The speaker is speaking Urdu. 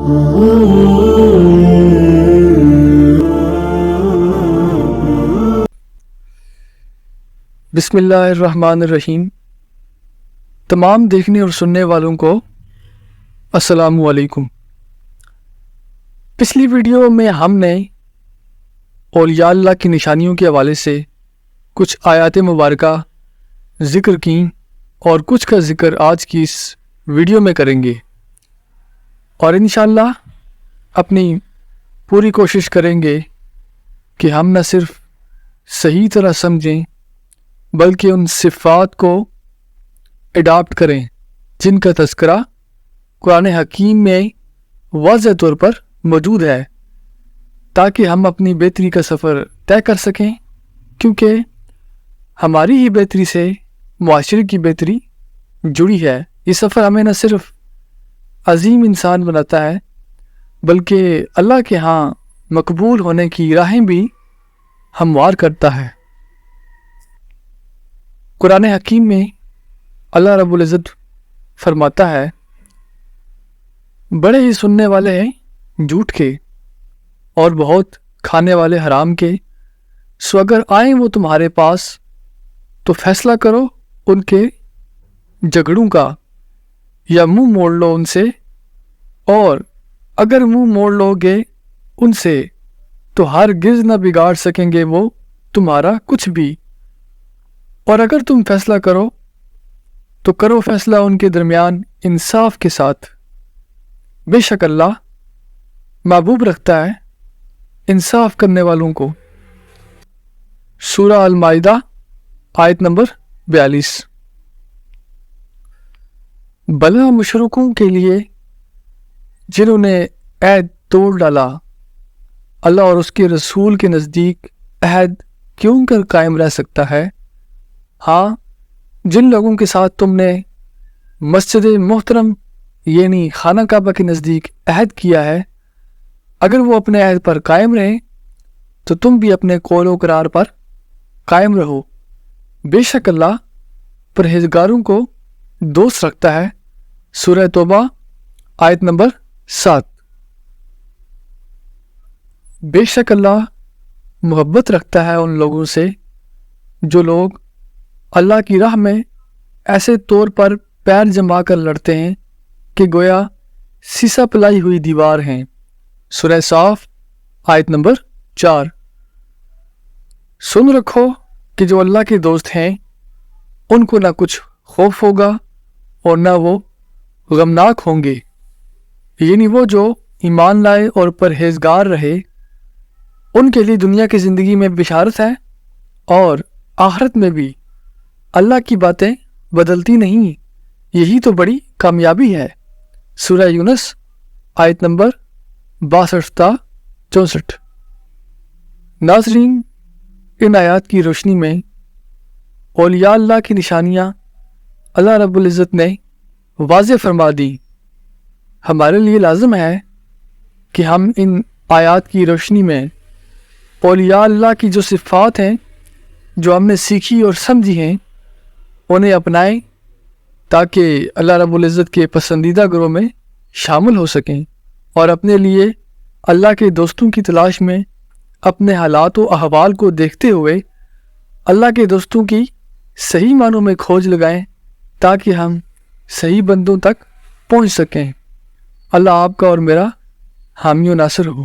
بسم اللہ الرحمن الرحیم۔ تمام دیکھنے اور سننے والوں کو السلام علیکم۔ پچھلی ویڈیو میں ہم نے اولیاء اللہ کی نشانیوں کے حوالے سے کچھ آیات مبارکہ ذکر کیں اور کچھ کا ذکر آج کی اس ویڈیو میں کریں گے، اور انشاءاللہ اپنی پوری کوشش کریں گے کہ ہم نہ صرف صحیح طرح سمجھیں بلکہ ان صفات کو اڈاپٹ کریں جن کا تذکرہ قرآن حکیم میں واضح طور پر موجود ہے، تاکہ ہم اپنی بہتری کا سفر طے کر سکیں، کیونکہ ہماری ہی بہتری سے معاشرے کی بہتری جڑی ہے۔ یہ سفر ہمیں نہ صرف عظیم انسان بناتا ہے بلکہ اللہ کے ہاں مقبول ہونے کی راہیں بھی ہموار کرتا ہے۔ قرآن حکیم میں اللہ رب العزت فرماتا ہے، بڑے ہی سننے والے ہیں جھوٹ کے اور بہت کھانے والے حرام کے، سو اگر آئیں وہ تمہارے پاس تو فیصلہ کرو ان کے جھگڑوں کا، یا منہ موڑ لو ان سے، اور اگر منہ موڑ لو گے ان سے تو ہرگز نہ بگاڑ سکیں گے وہ تمہارا کچھ بھی، اور اگر تم فیصلہ کرو تو کرو فیصلہ ان کے درمیان انصاف کے ساتھ، بے شک اللہ محبوب رکھتا ہے انصاف کرنے والوں کو۔ سورہ المائدہ آیت نمبر 42۔ بھلا مشرکوں کے لیے جنہوں نے عہد توڑ ڈالا، اللہ اور اس کے رسول کے نزدیک عہد کیوں کر قائم رہ سکتا ہے؟ ہاں، جن لوگوں کے ساتھ تم نے مسجد محترم یعنی خانہ کعبہ کے نزدیک عہد کیا ہے، اگر وہ اپنے عہد پر قائم رہیں تو تم بھی اپنے قول و قرار پر قائم رہو، بے شک اللہ پرہیزگاروں کو دوست رکھتا ہے۔ سورہ توبہ آیت نمبر 7۔ بے شک اللہ محبت رکھتا ہے ان لوگوں سے جو لوگ اللہ کی راہ میں ایسے طور پر پیر جما کر لڑتے ہیں کہ گویا سیسا پلائی ہوئی دیوار ہیں۔ سورہ صاف آیت نمبر 4۔ سن رکھو کہ جو اللہ کے دوست ہیں ان کو نہ کچھ خوف ہوگا اور نہ وہ غمناک ہوں گے، یعنی وہ جو ایمان لائے اور پرہیزگار رہے، ان کے لیے دنیا کی زندگی میں بشارت ہے اور آخرت میں بھی۔ اللہ کی باتیں بدلتی نہیں، یہی تو بڑی کامیابی ہے۔ سورہ یونس آیت نمبر 62 تا 64۔ ناظرین، ان آیات کی روشنی میں اولیاء اللہ کی نشانیاں اللہ رب العزت نے واضح فرما دی۔ ہمارے لیے لازم ہے کہ ہم ان آیات کی روشنی میں اولیاء اللہ کی جو صفات ہیں جو ہم نے سیکھی اور سمجھی ہیں انہیں اپنائیں، تاکہ اللہ رب العزت کے پسندیدہ گروہ میں شامل ہو سکیں، اور اپنے لیے اللہ کے دوستوں کی تلاش میں اپنے حالات و احوال کو دیکھتے ہوئے اللہ کے دوستوں کی صحیح معنوں میں کھوج لگائیں، تاکہ ہم صحیح بندوں تک پہنچ سکیں۔ اللہ آپ کا اور میرا حامی و ناصر ہو۔